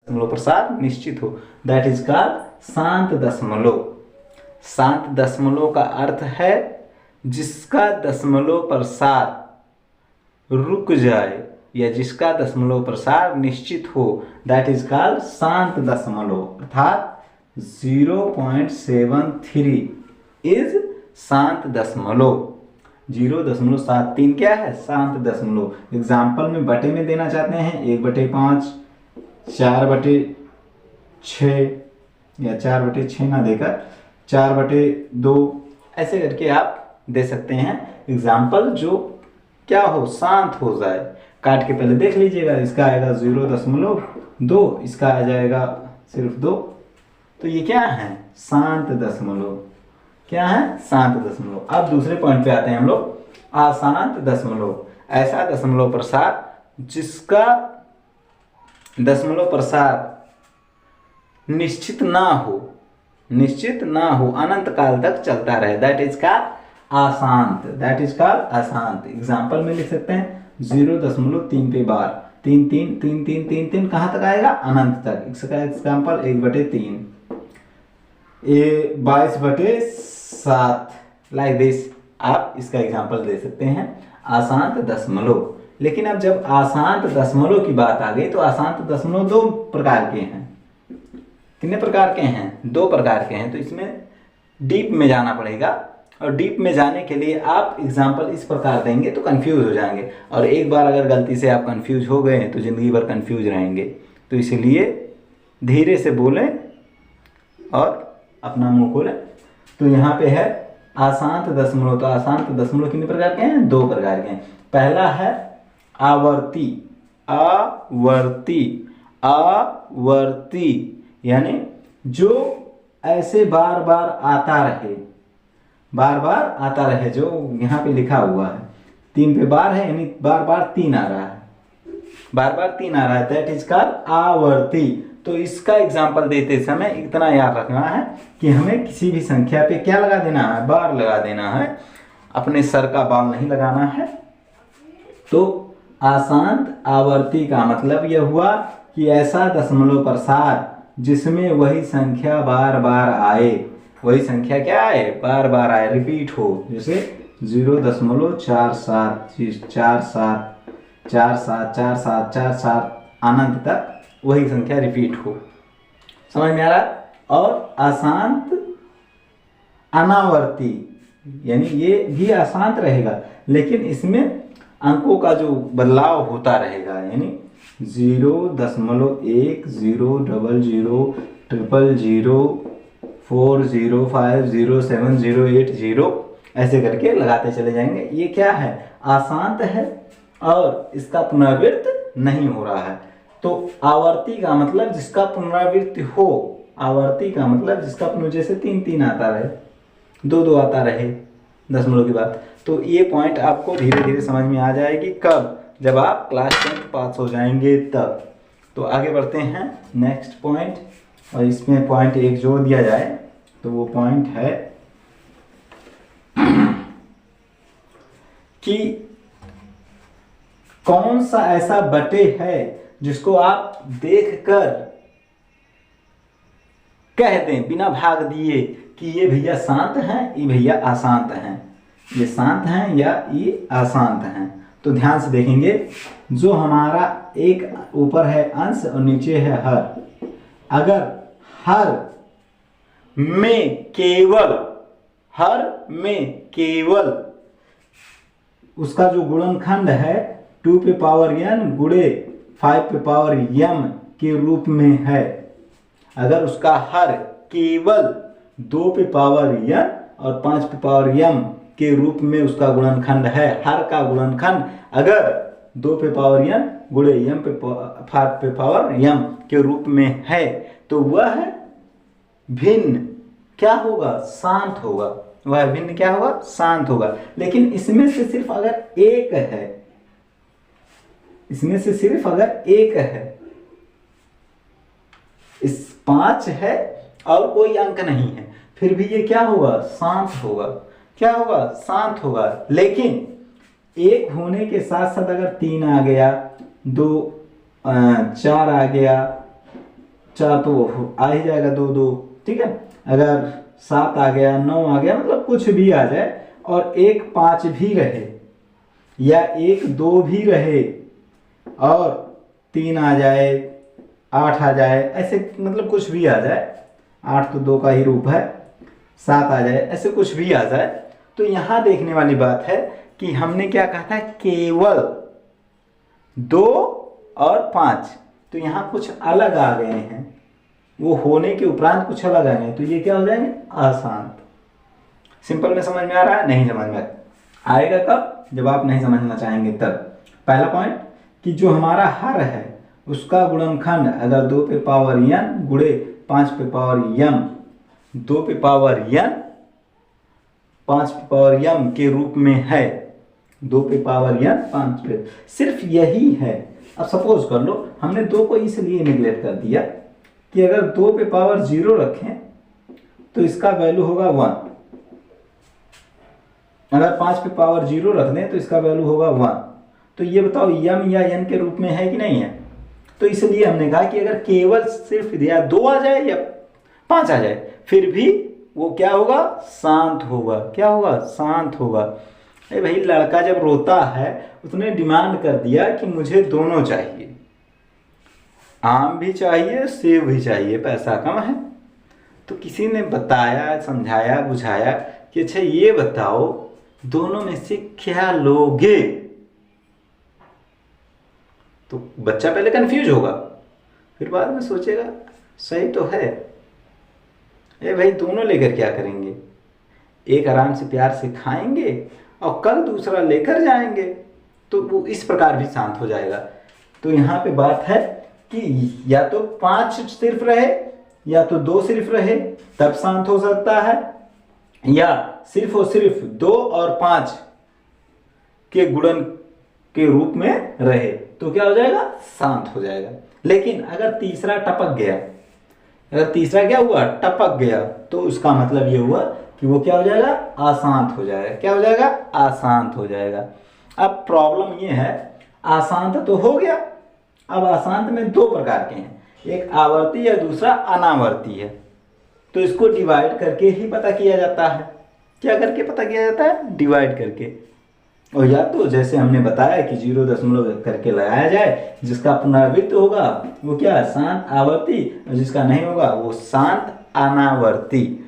दशमलव प्रसार निश्चित हो, दैट इज कॉल्ड शांत दशमलव। शांत दशमलव का अर्थ है जिसका दशमलव प्रसार रुक जाए या जिसका दशमलव प्रसार निश्चित हो, दैट इज कॉल्ड शांत दशमलव। अर्थात 0.73 इज शांत दशमलव। 0.73 क्या है? शांत दशमलव। एग्जाम्पल में बटे में देना चाहते हैं 1/5, 4/6 या 4/6 ना देकर 4/2 ऐसे करके आप दे सकते हैं एग्जाम्पल जो क्या हो, शांत हो जाए। काट के पहले देख लीजिएगा, इसका आएगा 0.2, इसका आ जाएगा सिर्फ 2। तो ये क्या है? शांत दशमलव। क्या है? शांत दशमलव। अब दूसरे पॉइंट पे आते हैं हम लोग। अशांत दशमलव, ऐसा दशमलव प्रसार जिसका दशमलव प्रसार निश्चित ना हो, अनंत काल तक चलता रहे, दैट इज कॉल्ड अशांत। दैट इज कॉल्ड अशांत। एग्जाम्पल में लिख सकते हैं 0.3 पे बार 3 3 3 3 3 3 कहाँ तक आएगा? अनंत तक। इसका एग्जाम्पल 1/3, 22/7 लाइक दिस। आप इसका एग्जाम्पल दे सकते हैं अशांत दशमलव। लेकिन अब जब अशांत दशमलव की बात आ गई तो अशांत दशमलव 2 प्रकार के हैं। कितने प्रकार के हैं? 2 प्रकार के हैं। तो इसमें डीप में जाना पड़ेगा, और डीप में जाने के लिए आप एग्जाम्पल इस प्रकार देंगे तो कंफ्यूज हो जाएंगे, और एक बार अगर गलती से आप कंफ्यूज हो गए तो ज़िंदगी भर कंफ्यूज रहेंगे। तो इसलिए धीरे से बोलें और अपना मुंह खोलें। तो यहाँ पे है अशांत दशमलव। तो अशांत दशमलव कितने प्रकार के हैं? 2 प्रकार के हैं। पहला है आवर्ती। यानी जो ऐसे बार बार आता रहे, जो यहाँ पे लिखा हुआ है 3 पे बार है, यानी बार बार 3 आ रहा है, दैट इज कॉल्ड आवर्ती। तो इसका एग्जाम्पल देते समय इतना याद रखना है कि हमें किसी भी संख्या पे क्या लगा देना है? बार लगा देना है, अपने सर का बाल नहीं लगाना है। तो अशांत आवर्ती का मतलब यह हुआ कि ऐसा दशमलव प्रसार जिसमें वही संख्या बार बार आए, वही संख्या क्या आए? बार बार आए, रिपीट हो। जैसे 0.4747474747 अनंत तक वही संख्या रिपीट हो। समझ में आ रहा? और अशांत अनावर्ती, यानी ये भी अशांत रहेगा लेकिन इसमें अंकों का जो बदलाव होता रहेगा, यानी 0.1 0 0 0 0 0 4 0 5 0 7 0 8 0 ऐसे करके लगाते चले जाएंगे। ये क्या है? अशांत है और इसका पुनरावृत्ति नहीं हो रहा है। तो आवर्ती का मतलब जिसका पुनरावृत्ति हो, आवर्ती का मतलब जिसका जैसे 3 3 आता रहे, 2 2 आता रहे दशमलव की बात। तो ये पॉइंट आपको धीरे धीरे समझ में आ जाएगी। कब? जब आप क्लास 10 पास हो जाएंगे तब। तो आगे बढ़ते हैं नेक्स्ट पॉइंट, और इसमें पॉइंट एक जोड़ दिया जाए तो वो पॉइंट है कि कौन सा ऐसा बटे है जिसको आप देखकर कह दें बिना भाग दिए कि ये भैया शांत हैं, ये भैया अशांत हैं, ये शांत हैं या ये अशांत हैं। तो ध्यान से देखेंगे, जो हमारा एक ऊपर है अंश और नीचे है हर, अगर हर में केवल उसका जो गुणनखंड है 2 पे पावर n गुणे 5 पे पावर m के रूप में है, अगर उसका हर केवल 2 पे पावर n और 5 पे पावर m के रूप में उसका गुणनखंड है, हर का गुणनखंड अगर 2 पे पावर n गुणे m पे 5 पे पावर m के रूप में है, तो वह भिन्न क्या होगा? शांत होगा। वह भिन्न क्या होगा? शांत होगा। लेकिन इसमें से सिर्फ अगर एक है, इसमें से सिर्फ अगर एक है, इस 5 है और कोई अंक नहीं है, फिर भी ये क्या होगा? शांत होगा। क्या होगा? शांत होगा। लेकिन एक होने के साथ साथ अगर 3 आ गया, 2 4 आ गया, 4 तो आ ही जाएगा, 2 2, ठीक है। अगर 7 आ गया, 9 आ गया, मतलब कुछ भी आ जाए और 1 5 भी रहे या 1 2 भी रहे और 3 आ जाए, 8 आ जाए, ऐसे मतलब कुछ भी आ जाए, 8 तो 2 का ही रूप है, 7 आ जाए, ऐसे कुछ भी आ जाए, तो यहाँ देखने वाली बात है कि हमने क्या कहा था, केवल 2 और 5, तो यहाँ कुछ अलग आ गए हैं, वो होने के उपरांत कुछ अलग आ गए, तो ये क्या हो जाएंगे, अशांत। सिंपल में समझ में आ रहा है? नहीं समझ में आएगा कब, जब आप नहीं समझना चाहेंगे तब। पहला पॉइंट कि जो हमारा हर है उसका गुणनखंड अगर 2 पे पावर n गुणे 5 पे पावर m, 2 पे पावर n 5 पे पावर m के रूप में है, 2 पे पावर n 5 पे, सिर्फ यही है। अब सपोज कर लो हमने 2 को इसलिए निगलेक्ट कर दिया कि अगर 2 पे पावर 0 रखें तो इसका वैल्यू होगा 1, अगर 5 पे पावर 0 रख दें तो इसका वैल्यू होगा 1। तो ये बताओ m या n के रूप में है कि नहीं है? तो इसलिए हमने कहा कि अगर केवल सिर्फ या 2 आ जाए या 5 आ जाए फिर भी वो क्या होगा, शांत होगा। क्या होगा, शांत होगा। अरे भाई लड़का जब रोता है उसने डिमांड कर दिया कि मुझे दोनों चाहिए, आम भी चाहिए सेब भी चाहिए, पैसा कम है, तो किसी ने बताया समझाया बुझाया कि अच्छा ये बताओ दोनों में से क्या लोगे, तो बच्चा पहले कंफ्यूज होगा, फिर बाद में सोचेगा सही तो है, ए भाई दोनों लेकर क्या करेंगे, एक आराम से प्यार से खाएंगे और कल दूसरा लेकर जाएंगे, तो वो इस प्रकार भी शांत हो जाएगा। तो यहाँ पे बात है कि या तो 5 सिर्फ रहे या तो 2 सिर्फ रहे तब शांत हो सकता है, या सिर्फ और सिर्फ 2 और 5 के गुणन के रूप में रहे तो क्या हो जाएगा, शांत हो जाएगा। लेकिन अगर तीसरा टपक गया, अगर तीसरा क्या हुआ, टपक गया, तो उसका मतलब ये हुआ कि वो क्या हो जाएगा, अशांत हो जाएगा। क्या हो जाएगा, अशांत हो जाएगा। अब प्रॉब्लम ये है, अशांत तो हो गया, अब अशांत में 2 प्रकार के हैं, एक आवर्ती या दूसरा अनावर्ती है, तो इसको डिवाइड करके ही पता किया जाता है। क्या करके पता किया जाता है, डिवाइड करके, और या तो जैसे हमने बताया कि 0 करके लगाया जाए, जिसका पुनरावृत्त होगा वो क्या, शांत आवर्ती, और जिसका नहीं होगा वो शांत अनावर्ती।